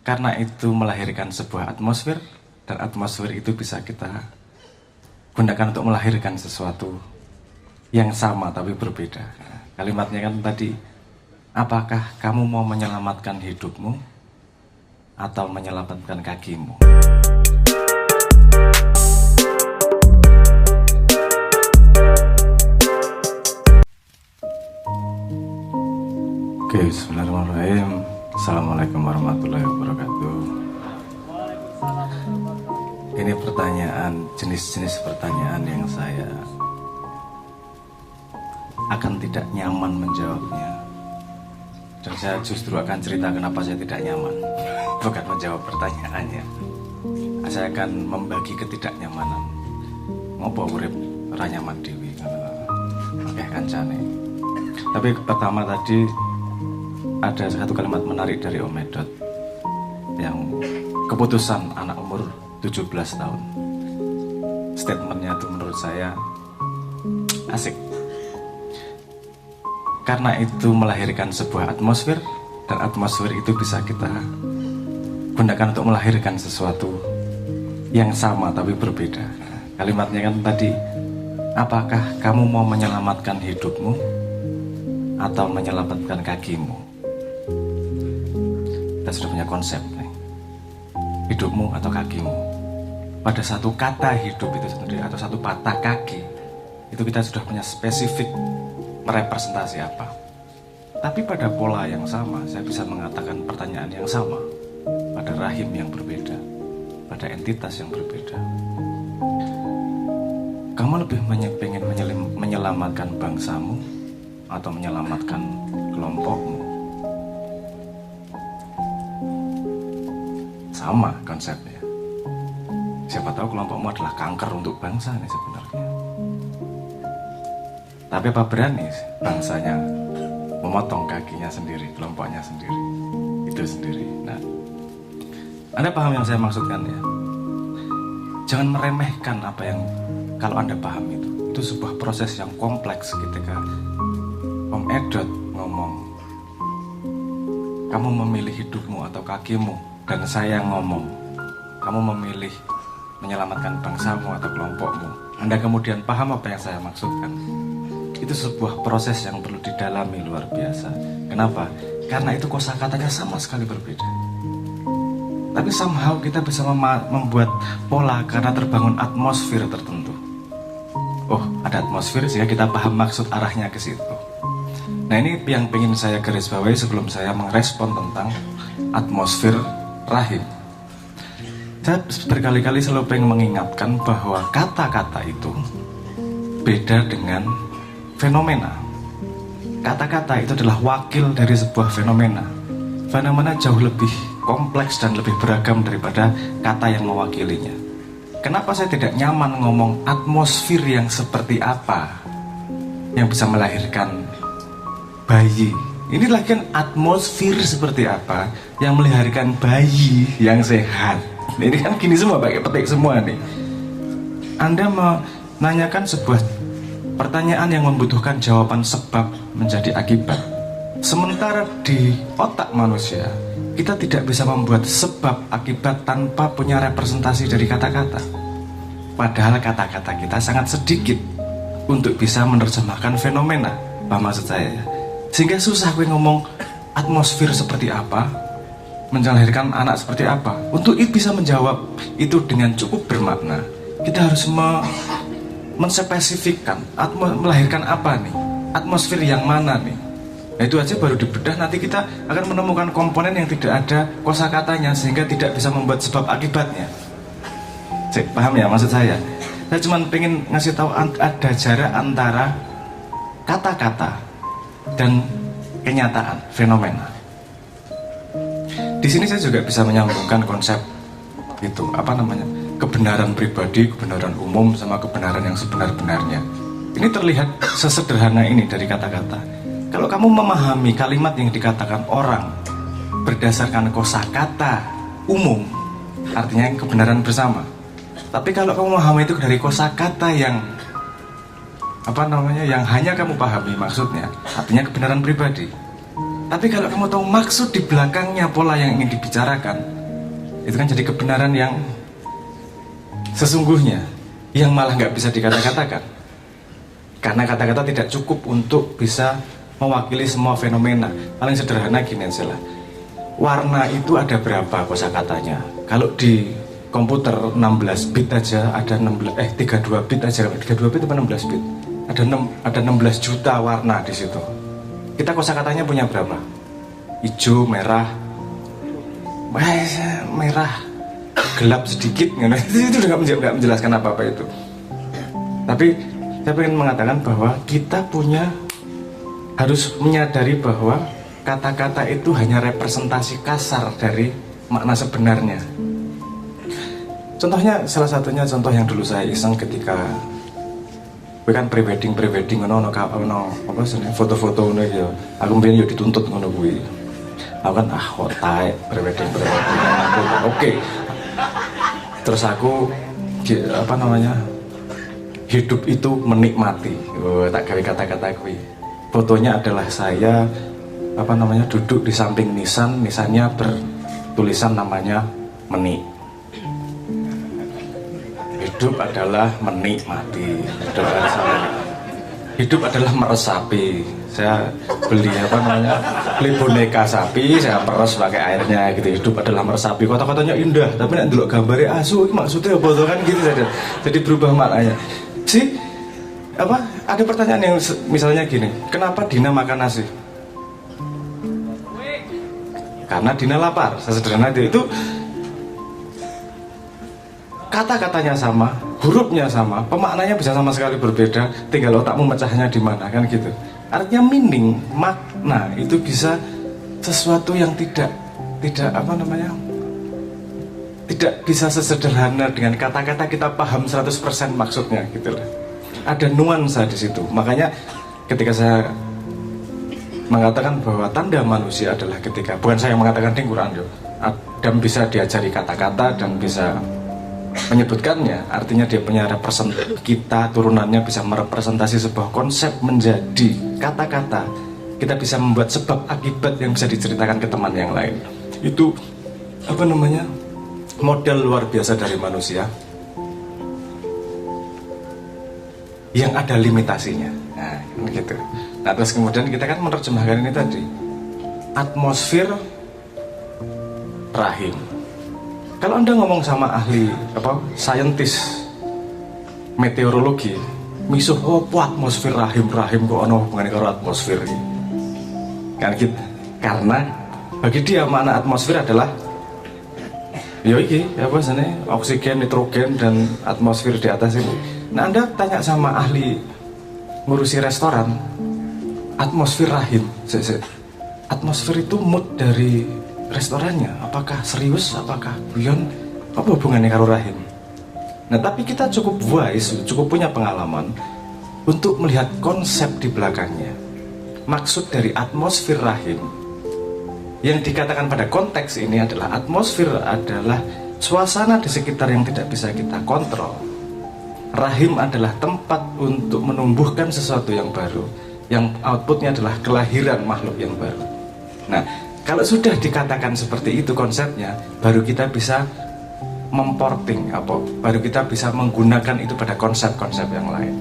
Karena itu melahirkan sebuah atmosfer, dan atmosfer itu bisa kita gunakan untuk melahirkan sesuatu yang sama tapi berbeda. Kalimatnya kan tadi, apakah kamu mau menyelamatkan hidupmu atau menyelamatkan kakimu? Oke, bismillahirrahmanirrahim. Assalamualaikum warahmatullahi wabarakatuh. Ini pertanyaan, jenis-jenis pertanyaan yang saya akan tidak nyaman menjawabnya. Dan saya justru akan cerita kenapa saya tidak nyaman, bukan menjawab pertanyaannya. Saya akan membagi ketidaknyamanan. Ngopo urip ora nyaman dewi, oke kancane. Tapi pertama tadi ada satu kalimat menarik dari Om Medot yang keputusan anak umur 17 tahun. Statementnya itu menurut saya asik. Karena itu melahirkan sebuah atmosfer, dan atmosfer itu bisa kita gunakan untuk melahirkan sesuatu yang sama tapi berbeda. Kalimatnya kan tadi, apakah kamu mau menyelamatkan hidupmu atau menyelamatkan kakimu? Kita sudah punya konsep nih, hidupmu atau kakimu. Pada satu kata hidup itu sendiri atau satu patah kaki itu kita sudah punya spesifik merepresentasi apa. Tapi pada pola yang sama saya bisa mengatakan pertanyaan yang sama pada rahim yang berbeda, pada entitas yang berbeda. Kamu lebih pengen menyelamatkan bangsamu atau menyelamatkan kelompokmu? Sama konsepnya. Siapa tahu kelompokmu adalah kanker untuk bangsa nih sebenarnya. Tapi apa berani bangsanya memotong kakinya sendiri, kelompoknya sendiri, itu sendiri. Nah, Anda paham yang saya maksudkan ya? Jangan meremehkan apa yang, kalau Anda paham itu sebuah proses yang kompleks. Ketika Om Edot ngomong, kamu memilih hidupmu atau kakimu, dan saya ngomong, kamu memilih menyelamatkan bangsamu atau kelompokmu. Anda kemudian paham apa yang saya maksudkan. Itu sebuah proses yang perlu didalami luar biasa. Kenapa? Karena itu kosakatanya sama sekali berbeda. Tapi somehow kita bisa membuat pola karena terbangun atmosfer tertentu. Oh, ada atmosfer sehingga kita paham maksud arahnya ke situ. Nah, ini yang ingin saya garis bawahi sebelum saya merespon tentang atmosfer rahim. Saya berkali-kali selalu pengen mengingatkan bahwa kata-kata itu beda dengan fenomena. Kata-kata itu adalah wakil dari sebuah fenomena. Fenomena jauh lebih kompleks dan lebih beragam daripada kata yang mewakilinya. Kenapa saya tidak nyaman ngomong atmosfer yang seperti apa yang bisa melahirkan bayi? Ini lagi kan atmosfer seperti apa yang melahirkan bayi yang sehat. Ini kan gini semua, pakai petik semua nih. Anda menanyakan sebuah pertanyaan yang membutuhkan jawaban sebab menjadi akibat. Sementara di otak manusia, kita tidak bisa membuat sebab akibat tanpa punya representasi dari kata-kata. Padahal kata-kata kita sangat sedikit untuk bisa menerjemahkan fenomena. Apa maksud saya ya? Sehingga susah gue ngomong atmosfer seperti apa, melahirkan anak seperti apa. Untuk bisa menjawab itu dengan cukup bermakna, kita harus menspesifikkan melahirkan apa nih, atmosfer yang mana nih. Nah, itu aja baru dibedah, nanti kita akan menemukan komponen yang tidak ada kosakatanya sehingga tidak bisa membuat sebab akibatnya. Paham ya maksud saya? Saya cuma pengen ngasih tahu ada jarak antara kata-kata dan kenyataan, fenomena. Di sini saya juga bisa menyambungkan konsep itu, kebenaran pribadi, kebenaran umum, sama kebenaran yang sebenar-benarnya. Ini terlihat sesederhana ini dari kata-kata. Kalau kamu memahami kalimat yang dikatakan orang berdasarkan kosakata umum, artinya kebenaran bersama. Tapi kalau kamu memahami itu dari kosakata yang yang hanya kamu pahami maksudnya, artinya kebenaran pribadi. Tapi kalau kamu tahu maksud di belakangnya pola yang ingin dibicarakan, itu kan jadi kebenaran yang sesungguhnya, yang malah nggak bisa dikata-katakan. Karena kata-kata tidak cukup untuk bisa mewakili semua fenomena. Paling sederhana gini aja lah. Warna itu ada berapa kosakatanya? Kalau di komputer 16 bit aja ada 32 bit aja. 32 bit apa 16 bit? Ada 16 juta warna di situ. Kita kosakatanya punya berapa? Hijau, merah, merah, gelap sedikit. Itu udah nggak menjelaskan apa-apa itu. Tapi saya ingin mengatakan bahwa kita harus menyadari bahwa kata-kata itu hanya representasi kasar dari makna sebenarnya. Contohnya, salah satunya contoh yang dulu saya iseng ketika gue kan prewedding apa sih foto-foto ya. Aku mungkin yo dituntut ngono kuwi. Aku kan hotai prewedding. Oke. Terus aku hidup itu menikmati. Tak gawe kata-kata kuwi. Fotonya adalah saya duduk di samping nisannya bertulisan namanya menik. Hidup adalah menikmati. Hidup adalah meresapi. Saya beli boneka sapi, saya peres pakai airnya gitu. Hidup adalah meresapi. Kata-katanya indah, tapi nek ndelok gambare asu maksudnya apa kan gitu saja. Jadi berubah maknanya. Ada pertanyaan yang misalnya gini, kenapa Dina makan nasi? Karena Dina lapar. Sesederhana itu. Kata-katanya sama, hurufnya sama, pemaknanya bisa sama sekali berbeda, tinggal otakmu mecahnya di mana kan gitu. Artinya meaning, makna itu bisa sesuatu yang tidak bisa sesederhana dengan kata-kata kita paham 100% maksudnya gitu loh. Ada nuansa di situ. Makanya ketika saya mengatakan bahwa tanda manusia adalah ketika, bukan saya yang mengatakan di Quran dan bisa diajari kata-kata dan bisa menyebutkannya, artinya dia punya kita turunannya bisa merepresentasi sebuah konsep menjadi kata-kata. Kita bisa membuat sebab akibat yang bisa diceritakan ke teman yang lain. Itu model luar biasa dari manusia yang ada limitasinya. Nah, gitu. Nah, terus kemudian kita kan menerjemahkan ini tadi, atmosfer rahim. Kalau Anda ngomong sama ahli saintis meteorologi, misuh atmosfer rahim kok ono hubungannya karo atmosfer iki. Kan gitu. Karena bagi dia makna atmosfer adalah oksigen, nitrogen dan atmosfer di atas ini. Nah, Anda tanya sama ahli ngurusi restoran, atmosfer rahim. Atmosfer itu mood dari restorannya, apakah serius, apakah guyon, apa hubungannya karo rahim? Nah, tapi kita cukup wise, cukup punya pengalaman untuk melihat konsep di belakangnya. Maksud dari atmosfer rahim yang dikatakan pada konteks ini adalah atmosfer adalah suasana di sekitar yang tidak bisa kita kontrol. Rahim adalah tempat untuk menumbuhkan sesuatu yang baru, yang outputnya adalah kelahiran makhluk yang baru. Nah, kalau sudah dikatakan seperti itu konsepnya, baru kita bisa memporting baru kita bisa menggunakan itu pada konsep-konsep yang lain.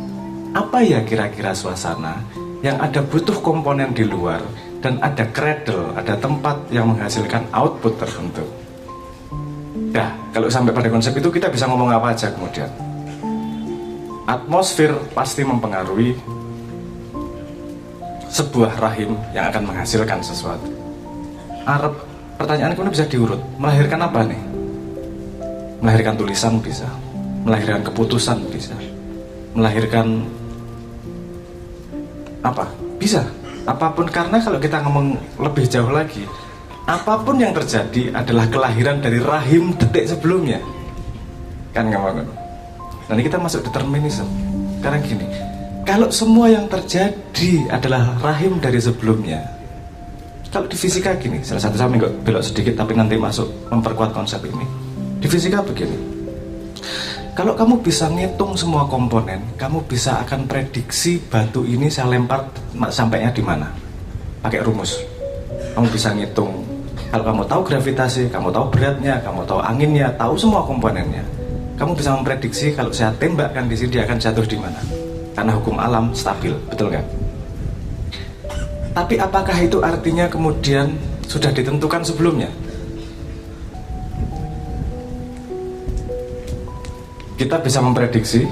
Apa ya kira-kira suasana yang ada butuh komponen di luar dan ada cradle, ada tempat yang menghasilkan output tertentu. Nah, kalau sampai pada konsep itu kita bisa ngomong apa aja kemudian. Atmosfer pasti mempengaruhi sebuah rahim yang akan menghasilkan sesuatu. Pertanyaanku ini bisa diurut. Melahirkan apa nih? Melahirkan tulisan bisa, melahirkan keputusan bisa, melahirkan apa? Bisa. Apapun, karena kalau kita ngomong lebih jauh lagi, apapun yang terjadi adalah kelahiran dari rahim detik sebelumnya. Kan ngomong. Nah, ini kita masuk determinisme. Karena gini, kalau semua yang terjadi adalah rahim dari sebelumnya, kalau di fisika gini, salah satu saya belok sedikit tapi nanti masuk memperkuat konsep ini. Di fisika begini, kalau kamu bisa ngitung semua komponen, kamu bisa akan prediksi batu ini saya lempar sampainya di mana, pakai rumus. Kamu bisa ngitung. Kalau kamu tahu gravitasi, kamu tahu beratnya, kamu tahu anginnya, tahu semua komponennya, kamu bisa memprediksi kalau saya tembakkan di sini dia akan jatuh di mana. Karena hukum alam stabil, betul nggak? Tapi apakah itu artinya kemudian sudah ditentukan sebelumnya? Kita bisa memprediksi,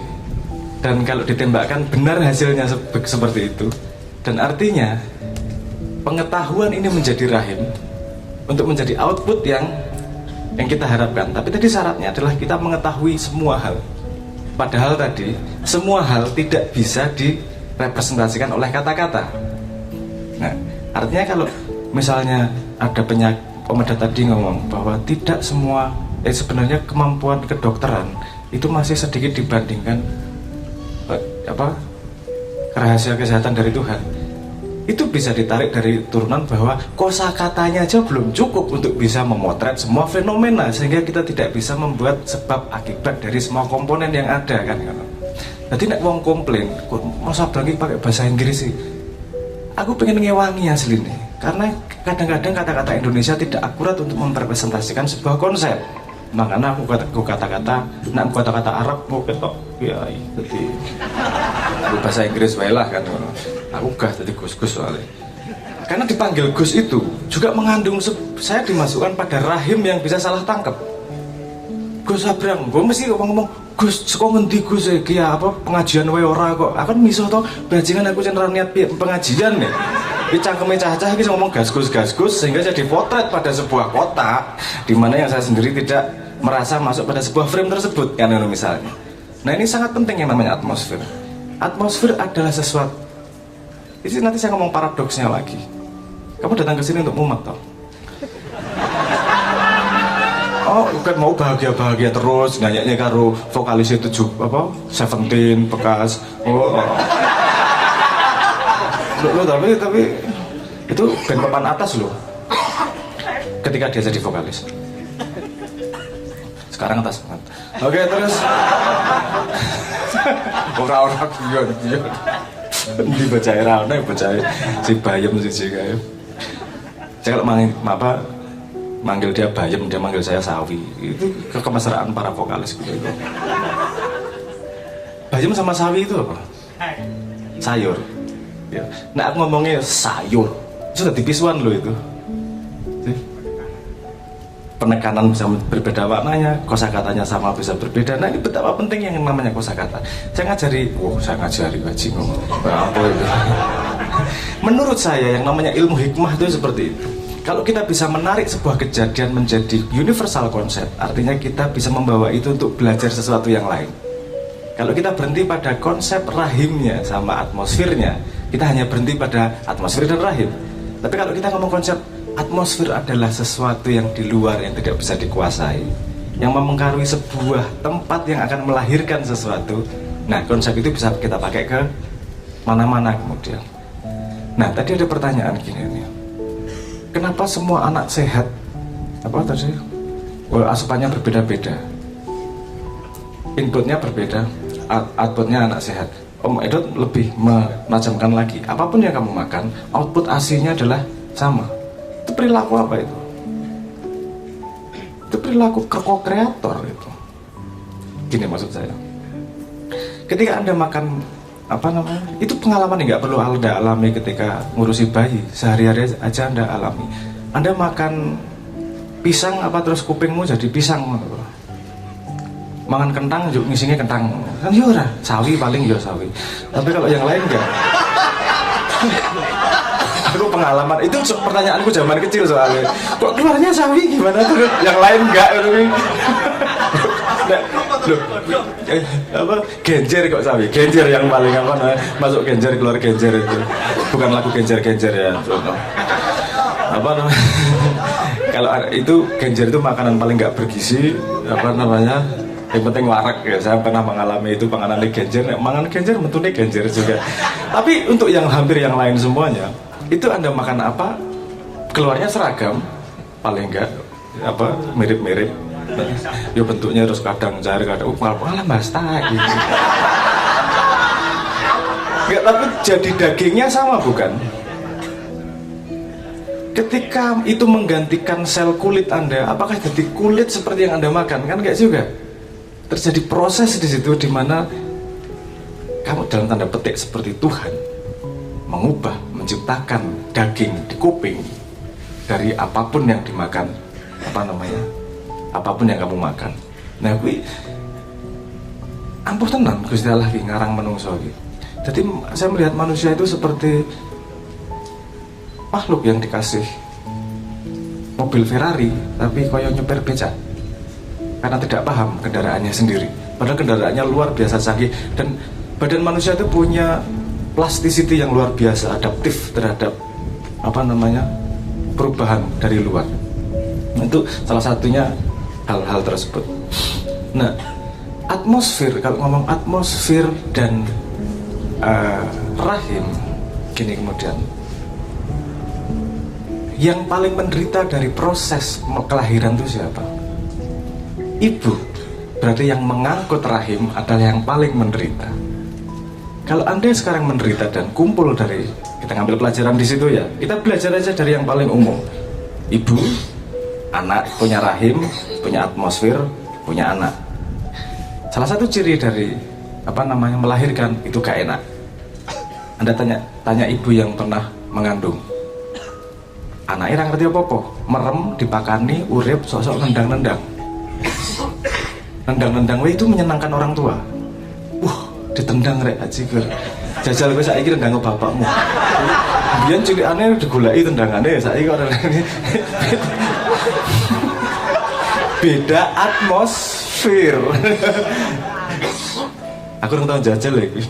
dan kalau ditembakkan benar hasilnya seperti itu. Dan artinya pengetahuan ini menjadi rahim untuk menjadi output yang kita harapkan. Tapi tadi syaratnya adalah kita mengetahui semua hal. Padahal tadi semua hal tidak bisa direpresentasikan oleh kata-kata. Nah, artinya kalau misalnya ada pemadat tadi ngomong bahwa tidak semua sebenarnya kemampuan kedokteran itu masih sedikit dibandingkan rahasia kesehatan dari Tuhan. Itu bisa ditarik dari turunan bahwa kosakatanya aja belum cukup untuk bisa memotret semua fenomena, sehingga kita tidak bisa membuat sebab akibat dari semua komponen yang ada kan. Jadi nek wong komplain, kok masa lagi pakai bahasa Inggris sih? Aku pengen ngewangi asli nih, karena kadang-kadang kata-kata Indonesia tidak akurat untuk merepresentasikan sebuah konsep. Makanya aku kata-kata, nak kata-kata Arab mau ketok, ya, jadi bahasa Inggris waelah kan. Aku gah jadi Gus-Gus soalnya. Karena dipanggil Gus itu juga mengandung saya dimasukkan pada rahim yang bisa salah tangkap. Gus Abrang, gue mesti ngomong Gus, sekolah ngendi Gus ya apa pengajian wae ora kok. Aku kan miso to bajingan aku cenderung niat pengajian nih. Iki cangkeme cah-cah iki ngomong gas-gus sehingga saya dipotret pada sebuah kota di mana yang saya sendiri tidak merasa masuk pada sebuah frame tersebut kan misalnya. Nah, ini sangat penting yang namanya atmosfer. Atmosfer adalah sesuatu. Ini nanti saya ngomong paradoksnya lagi. Kamu datang ke sini untuk mumet toh? Oh, kan mau bahagia-bahagia terus nyanyinya karo vokalis itu Seventeen bekas. Lo tapi itu band papan atas loh. Ketika dia jadi vokalis. Sekarang atas banget. Oke, terus orang-orang guyon. Dibaca Rana, baca si Bayem si kayak. Saya kalau manggil dia Bayem, dia manggil saya Sawi. Itu kekemesraan para vokalis gitu. Bayem sama Sawi itu apa? Sayur. Ya. Nah, aku ngomongnya sayur. Sudah tipisuan loh itu. Penekanan bisa berbeda maknanya, kosakatanya sama bisa berbeda. Nah, ini betapa penting yang namanya kosakata. Saya ngajari ngaji ngomong. Apa itu? Menurut saya yang namanya ilmu hikmah itu seperti itu. Kalau kita bisa menarik sebuah kejadian menjadi universal konsep, artinya kita bisa membawa itu untuk belajar sesuatu yang lain. Kalau kita berhenti pada konsep rahimnya sama atmosfernya, kita hanya berhenti pada atmosfer dan rahim. Tapi kalau kita ngomong konsep atmosfer adalah sesuatu yang di luar yang tidak bisa dikuasai, yang mempengaruhi sebuah tempat yang akan melahirkan sesuatu. Nah, konsep itu bisa kita pakai ke mana-mana kemudian. Nah, tadi ada pertanyaan gini nih. Kenapa semua anak sehat asupannya berbeda-beda, inputnya berbeda, outputnya anak sehat? Om Edot lebih menajamkan lagi, apapun yang kamu makan, output AC-nya adalah sama. Itu perilaku apa itu? Itu perilaku co-kreator itu. Gini maksud saya. Ketika Anda makan itu pengalaman yang nggak perlu Anda alami ketika ngurusi bayi. Sehari-hari aja Anda alami. Anda makan pisang terus kupingmu jadi pisang. Mangan kentang juga ngisinya kentang. Kan yura, sawi paling sawi. Tapi kalau yang lain enggak. Itu pengalaman, itu pertanyaanku zaman kecil soalnya. Kok keluarnya sawi gimana tuh? Yang lain enggak genjer kok sawi? Genjer yang paling masuk genjer keluar genjer itu. Bukan lagu genjer-genjer ya. Kalau itu genjer itu makanan paling enggak bergizi, yang penting warak ya. Saya pernah mengalami itu panganan genjer, mangan genjer mentune genjer juga. Tapi untuk yang hampir yang lain semuanya, itu Anda makan apa keluarnya seragam, paling enggak mirip-mirip. Ya bentuknya terus kadang cair kadang malah basta gitu. Enggak, tapi jadi dagingnya sama bukan? Ketika itu menggantikan sel kulit Anda, apakah jadi kulit seperti yang Anda makan? Kan enggak juga. Terjadi proses di situ di mana kamu dalam tanda petik seperti Tuhan mengubah, menciptakan daging di kuping dari apapun yang dimakan, apapun yang kamu makan. Nah, kui ampuh tenan Gusti Allah ki ngarang menungso iki. Jadi saya melihat manusia itu seperti makhluk yang dikasih mobil Ferrari tapi koyo nyeper becak karena tidak paham kendaraannya sendiri, padahal kendaraannya luar biasa canggih. Dan badan manusia itu punya plasticity yang luar biasa, adaptif terhadap perubahan dari luar. Itu salah satunya hal-hal tersebut. Nah, atmosfer, kalau ngomong atmosfer dan rahim, gini kemudian yang paling menderita dari proses kelahiran itu siapa? Ibu. Berarti yang mengangkut rahim adalah yang paling menderita. Kalau Anda sekarang menderita dan kumpul dari, kita ngambil pelajaran di situ ya, kita belajar aja dari yang paling umum. Ibu, anak, punya rahim, punya atmosfer, punya anak. Salah satu ciri dari melahirkan itu gak enak. Anda tanya ibu yang pernah mengandung, anaknya nggak ngerti apa-apa, merem, dipakani, urip, sok-sok nendang-nendang. Nendang-nendang itu menyenangkan orang tua. Ditendang rek aji gur. Jajal gue saiki nendang bapakmu. Biyen cilikane digoleki tendangane, saiki kok ini. Beda atmosfer. Aku ora tau jajal lagi.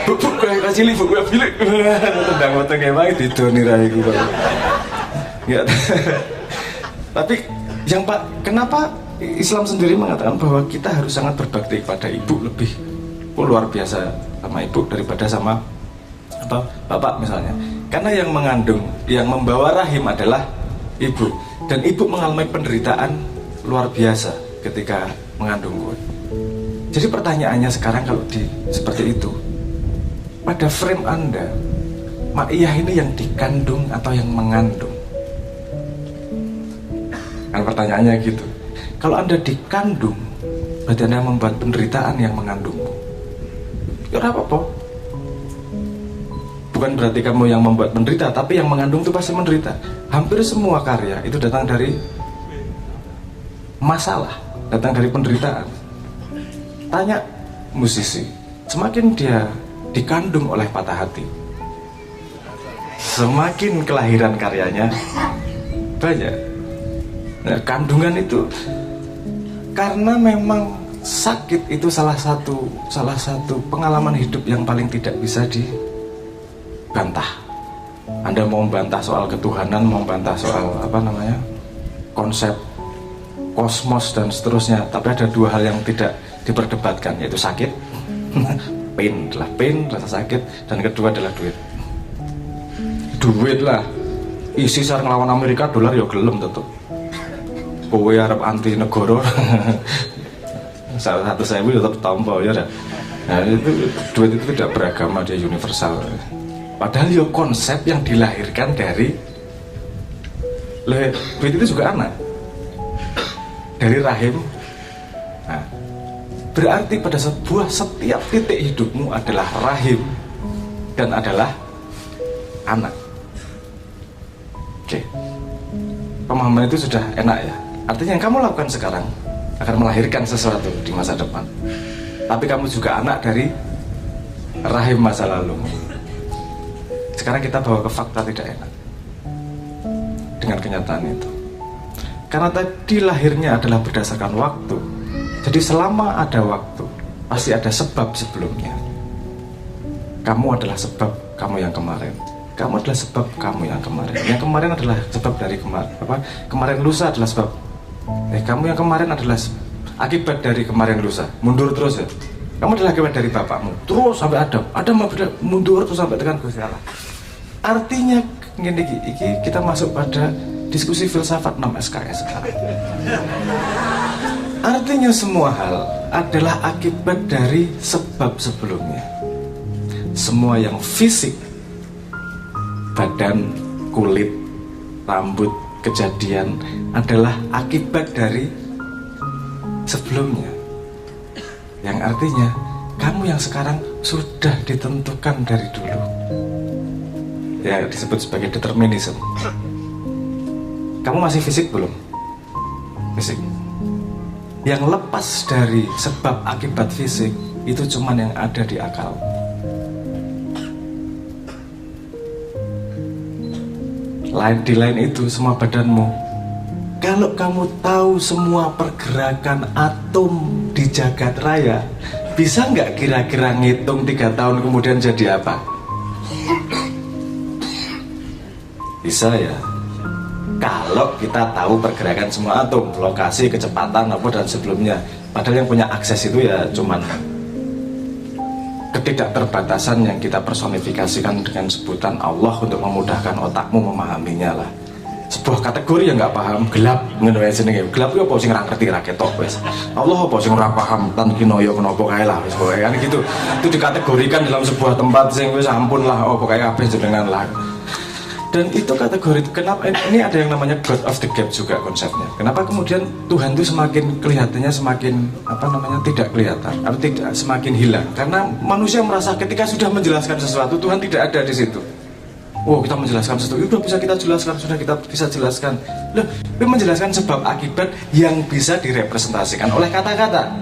Bubuk kayak kacili, bubuk bilik. Tendang-tendang kayak banget didoni rai gue. Ya. Tapi yang kenapa Islam sendiri mengatakan bahwa kita harus sangat berbakti kepada ibu lebih luar biasa sama ibu daripada sama bapak misalnya. Karena yang mengandung, yang membawa rahim adalah ibu, dan ibu mengalami penderitaan luar biasa ketika mengandung gue. Jadi pertanyaannya sekarang kalau seperti itu, pada frame Anda, Mak Iyah ini yang dikandung atau yang mengandung? Kan pertanyaannya gitu. Kalau Anda dikandung, berarti Anda membuat penderitaan yang mengandungmu. Ya apa-apa. Bukan berarti kamu yang membuat menderita, tapi yang mengandung itu pasti menderita. Hampir semua karya itu datang dari masalah, datang dari penderitaan. Tanya musisi, semakin dia dikandung oleh patah hati, semakin kelahiran karyanya banyak. Nah, kandungan itu karena memang sakit itu salah satu pengalaman hidup yang paling tidak bisa dibantah. Anda mau membantah soal ketuhanan, mau membantah soal konsep kosmos dan seterusnya, tapi ada dua hal yang tidak diperdebatkan, yaitu sakit, pain, rasa sakit, dan kedua adalah duit lah. Isi sar ngelawan Amerika, dolar ya gelem tetep. Kowe arep anti negara. Salah satu saya tetap tompo ya. Nah, itu duit itu tidak beragama, dia universal. Padahal ya konsep yang dilahirkan dari duit itu juga anak dari rahim. Nah, berarti pada setiap titik hidupmu adalah rahim dan adalah anak. Oke, pemahaman itu sudah enak ya. Artinya yang kamu lakukan sekarang akan melahirkan sesuatu di masa depan. Tapi kamu juga anak dari rahim masa lalu. Sekarang kita bawa ke fakta tidak enak dengan kenyataan itu. Karena tadi lahirnya adalah berdasarkan waktu. Jadi selama ada waktu, pasti ada sebab sebelumnya. Kamu adalah sebab kamu yang kemarin. Kamu adalah sebab kamu yang kemarin. Yang kemarin adalah sebab dari kemarin lusa adalah sebab. Kamu yang kemarin adalah akibat dari kemarin lusa. Mundur terus ya. Kamu adalah akibat dari bapakmu. Terus sampai Adam mundur terus sampai tekan Gusti Allah. Artinya ini kita masuk pada diskusi filsafat 6 SKS sekarang. Artinya semua hal adalah akibat dari sebab sebelumnya. Semua yang fisik, badan, kulit, rambut, kejadian adalah akibat dari sebelumnya. Yang artinya kamu yang sekarang sudah ditentukan dari dulu. Ya, disebut sebagai determinism. Kamu masih fisik belum? Fisik. Yang lepas dari sebab akibat fisik itu cuman yang ada di akal. Di lain itu semua badanmu. Kalau kamu tahu semua pergerakan atom di jagat raya, bisa nggak kira-kira ngitung 3 tahun kemudian jadi apa? Bisa ya. Kalau kita tahu pergerakan semua atom, lokasi, kecepatan, apa dan sebelumnya. Padahal yang punya akses itu ya cuman ketidakterbatasan yang kita personifikasikan dengan sebutan Allah untuk memudahkan otakmu memahaminya lah. Sebuah kategori yang nggak paham, gelap, ngene jenenge. Gelap itu apa sing ora ngerti ra ketok wis. Allah apa sing ora paham tan kinoyo menapa kae lah wis pokoke kan gitu. Itu dikategorikan dalam sebuah tempat sing wis ampun lah apa kae kabeh jenengan lah. Dan itu kategori, kenapa ini ada yang namanya God of the Gap juga konsepnya. Kenapa kemudian Tuhan itu semakin kelihatannya semakin tidak kelihatan atau tidak semakin hilang? Karena manusia merasa ketika sudah menjelaskan sesuatu Tuhan tidak ada di situ. Oh, kita menjelaskan sesuatu, itu bisa kita jelaskan, sudah kita bisa jelaskan. Loh, itu menjelaskan sebab akibat yang bisa direpresentasikan oleh kata-kata.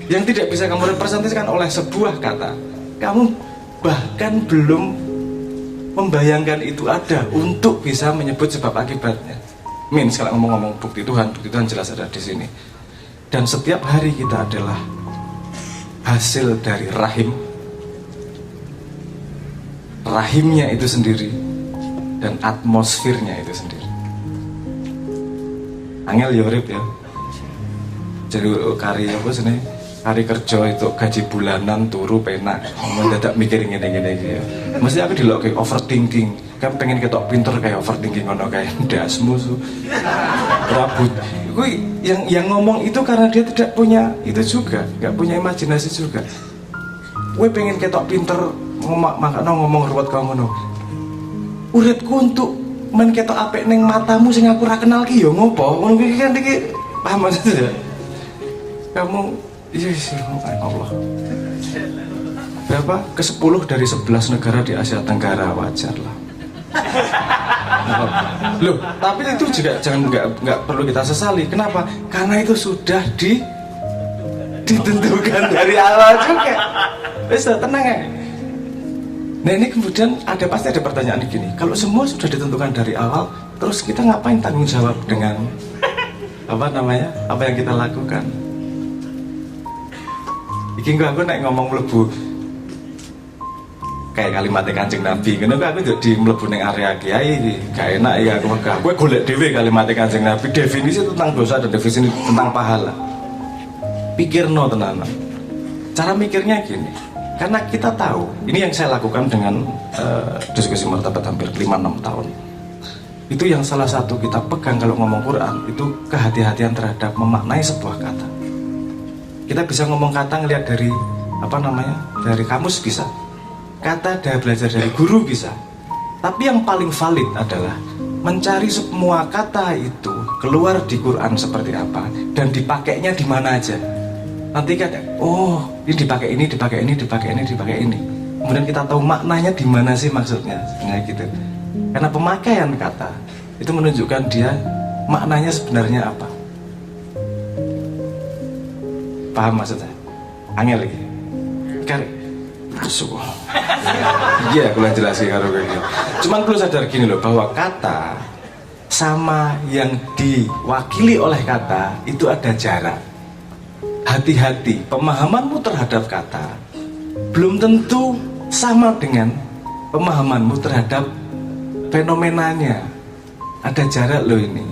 Yang tidak bisa kamu representasikan oleh sebuah kata. Kamu bahkan belum membayangkan itu ada untuk bisa menyebut sebab akibatnya. Kalau ngomong-ngomong bukti Tuhan jelas ada di sini. Dan setiap hari kita adalah hasil dari rahimnya itu sendiri dan atmosfernya itu sendiri. Angel yorip ya. Jadi karya apa sini? Hari kerja itu gaji bulanan turu penak mendadak mikirin gini-gini gitu. Mesti aku dilok kayak overthinking. Kan pengen ketok pinter kayak overthinking ngono kayak dasmu rabut. Gue yang ngomong itu karena dia tidak punya itu juga, nggak punya imajinasi juga. Gue pengen ketok pinter ngomong ruwet kamu no. Uripku untuk men ketok apik ning matamu sing aku ora kenal ki yo ngopo? Ngono iki kan iki paham maksudnya. Kamu yes, Allah. Berapa? Ke-10 dari 11 negara di Asia Tenggara, wajar lah. Loh, tapi itu juga nggak perlu kita sesali. Kenapa? Karena itu sudah ditentukan dari awal juga. Wes tenang ya. Nah ini kemudian pasti ada pertanyaan gini. Kalau semua sudah ditentukan dari awal, terus kita ngapain tanggung jawab dengan apa yang kita lakukan? Iki aku naik ngomong mlebu kayak kalimatnya Kanjeng Nabi, kenapa aku jadi mlebu ning area kiai gak enak ya aku golek dhewe kalimatnya Kanjeng Nabi, definisi tentang dosa dan definisi tentang pahala. Pikirno tenan. Cara mikirnya gini, karena kita tahu, ini yang saya lakukan dengan diskusi martabat hampir 5-6 tahun. Itu yang salah satu kita pegang kalau ngomong Quran, itu kehati-hatian terhadap memaknai sebuah kata. Kita bisa ngomong kata ngelihat dari dari kamus bisa, kata belajar dari guru bisa. Tapi yang paling valid adalah mencari semua kata itu keluar di Quran seperti apa dan dipakainya di mana aja. Nanti kan, oh ini dipakai ini, dipakai ini, dipakai ini, dipakai ini. Kemudian kita tahu maknanya di mana sih maksudnya, gitu. Karena pemakaian kata itu menunjukkan dia maknanya sebenarnya apa. Paham maksudnya? Angel lagi. Kan masuk. Iya, aku jelasin karo kayak gini. Cuman perlu sadar gini loh, bahwa kata sama yang diwakili oleh kata itu ada jarak. Hati-hati, pemahamanmu terhadap kata belum tentu sama dengan pemahamanmu terhadap fenomenanya. Ada jarak loh ini.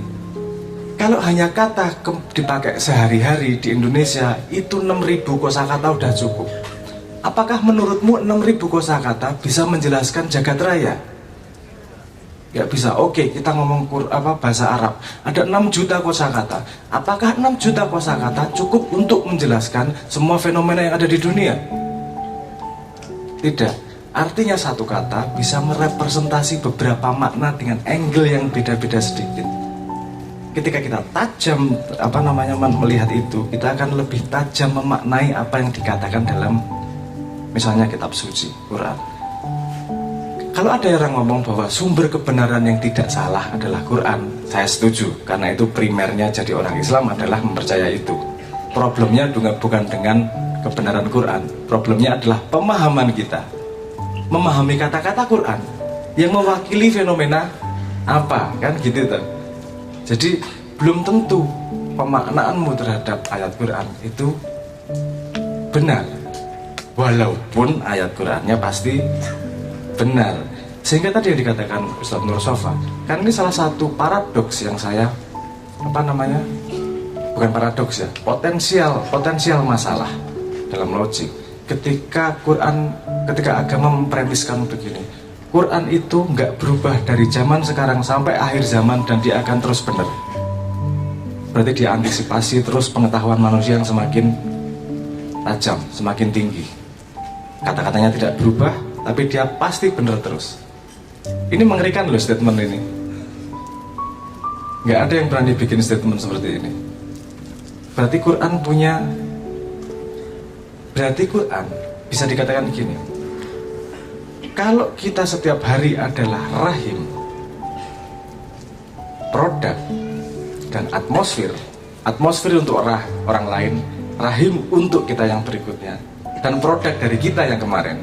Kalau hanya kata dipakai sehari-hari di Indonesia, itu 6.000 kosakata udah cukup. Apakah menurutmu 6.000 kosakata bisa menjelaskan jagat raya? Gak bisa. Oke, kita ngomong bahasa Arab. Ada 6 juta kosakata. Apakah 6 juta kosakata cukup untuk menjelaskan semua fenomena yang ada di dunia? Tidak. Artinya satu kata bisa merepresentasi beberapa makna dengan angle yang beda-beda sedikit. Ketika kita tajam melihat itu, kita akan lebih tajam memaknai apa yang dikatakan dalam misalnya kitab suci, Quran. Kalau ada orang ngomong bahwa sumber kebenaran yang tidak salah adalah Quran, saya setuju, karena itu primernya jadi orang Islam adalah mempercayai itu. Problemnya bukan dengan kebenaran Quran, problemnya adalah pemahaman kita, memahami kata-kata Quran yang mewakili fenomena apa, kan gitu tuh. Jadi belum tentu pemaknaanmu terhadap ayat Quran itu benar, walaupun ayat Qurannya pasti benar. Sehingga tadi yang dikatakan Ustaz Nur Sofa, kan ini salah satu paradoks yang saya bukan paradoks ya, potensial masalah dalam logik. Ketika agama mempremiskan begini, Quran itu nggak berubah dari zaman sekarang sampai akhir zaman dan dia akan terus benar. Berarti dia antisipasi terus pengetahuan manusia yang semakin tajam, semakin tinggi. Kata-katanya tidak berubah, tapi dia pasti benar terus. Ini mengerikan loh statement ini. Nggak ada yang berani bikin statement seperti ini. Berarti Quran bisa dikatakan begini, kalau kita setiap hari adalah rahim, produk, dan atmosfer untuk orang lain, rahim untuk kita yang berikutnya, dan produk dari kita yang kemarin.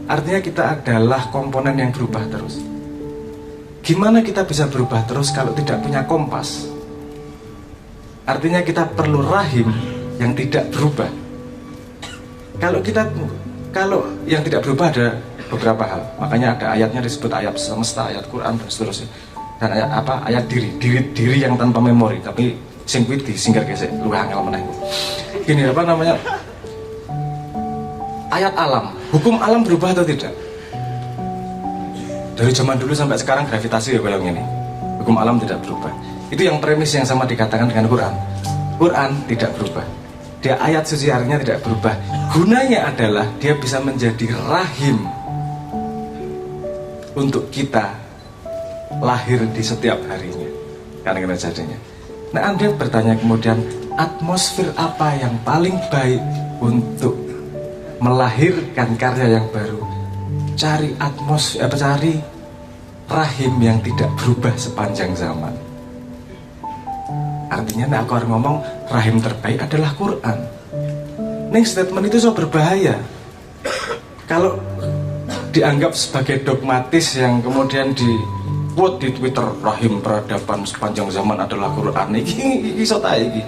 Artinya kita adalah komponen yang berubah terus. Gimana kita bisa berubah terus kalau tidak punya kompas? Artinya kita perlu rahim yang tidak berubah. Kalau yang tidak berubah ada beberapa hal. Makanya ada ayatnya disebut ayat semesta, ayat Quran dan seterusnya. Dan ayat diri yang tanpa memori, tapi sing kuwi disingkir gesek luwih angel meneh. Gini ayat alam, hukum alam berubah atau tidak? Dari zaman dulu sampai sekarang gravitasi ya kayak ini. Hukum alam tidak berubah. Itu yang premis yang sama dikatakan dengan Quran. Quran tidak berubah. Dia ayat suci artinya tidak berubah. Gunanya adalah dia bisa menjadi rahim untuk kita lahir di setiap harinya. Karena jadinya. Nah, Anda bertanya kemudian, atmosfer apa yang paling baik untuk melahirkan karya yang baru? Cari rahim yang tidak berubah sepanjang zaman. Artinya aku harus ngomong rahim terbaik adalah Quran. Nih statement itu so berbahaya. Kalau dianggap sebagai dogmatis yang kemudian di quote di Twitter, rahim peradaban sepanjang zaman adalah Quran. Ini so iki.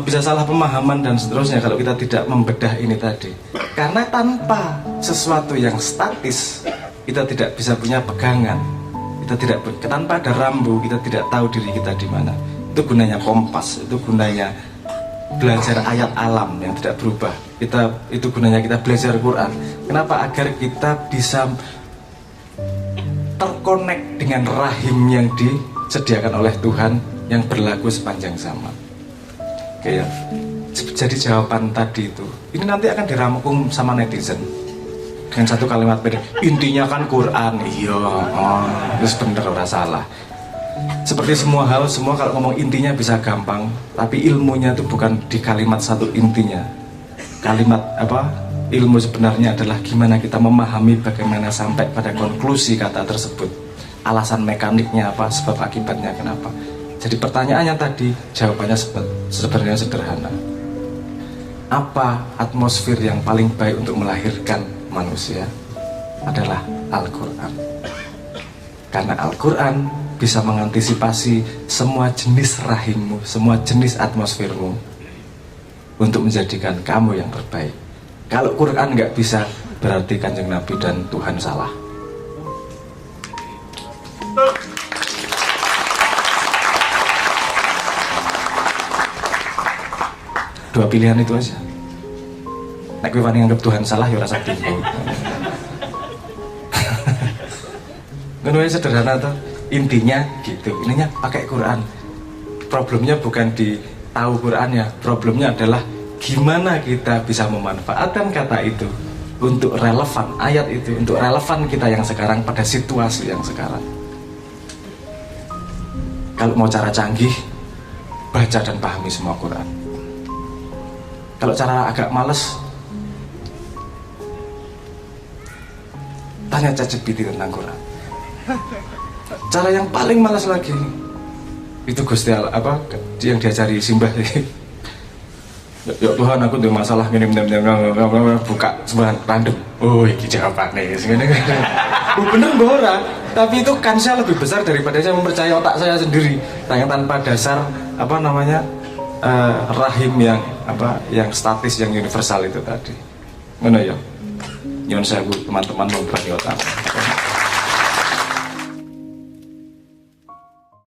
Bisa salah pemahaman dan seterusnya kalau kita tidak membedah ini tadi. Karena tanpa sesuatu yang statis, kita tidak bisa punya pegangan. Tanpa ada rambu, kita tidak tahu diri kita di mana. Itu gunanya kompas, itu gunanya belajar ayat alam yang tidak berubah. Itu gunanya kita belajar Quran. Kenapa? Agar kita bisa terkonek dengan rahim yang disediakan oleh Tuhan yang berlaku sepanjang zaman. Oke ya. Jadi jawaban tadi itu, ini nanti akan dirangkum sama netizen dengan satu kalimat beda. Intinya kan Quran, iya, terus bener ora salah. Seperti semua hal, kalau ngomong intinya bisa gampang, tapi ilmunya itu bukan di kalimat satu intinya. Ilmu sebenarnya adalah gimana kita memahami bagaimana sampai pada konklusi kata tersebut. Alasan mekaniknya apa, sebab akibatnya kenapa. Jadi pertanyaannya tadi, jawabannya sebenarnya sederhana. Apa atmosfer yang paling baik untuk melahirkan manusia? Adalah Al-Quran. Karena Al-Quran bisa mengantisipasi semua jenis rahimmu, semua jenis atmosfermu untuk menjadikan kamu yang terbaik. Kalau Quran nggak bisa, berarti Kanjeng Nabi dan Tuhan salah. Dua pilihan itu aja. Nek kowe wani nganggep Tuhan salah ya rasa bingung. Ngono sederhana tuh. Intinya gitu, ininya pakai Quran. Problemnya bukan di tahu Qurannya, problemnya adalah gimana kita bisa memanfaatkan kata itu untuk relevan ayat itu, untuk relevan kita yang sekarang pada situasi yang sekarang. Kalau mau cara canggih, baca dan pahami semua Quran. Kalau cara agak males, tanya ChatGPT tentang Quran. Cara yang paling malas lagi itu Gusti Allah apa yang diajari Simbah. Ya Tuhan, aku ada masalah gini, buka sebuah random. Oh, ini jawabannya. Oh, bener Bora, tapi itu kansnya lebih besar daripada saya mempercayai otak saya sendiri yang tanpa dasar apa namanya rahim yang apa yang statis yang universal itu tadi. Mana ya? Nyon sewu teman-teman membagi otak.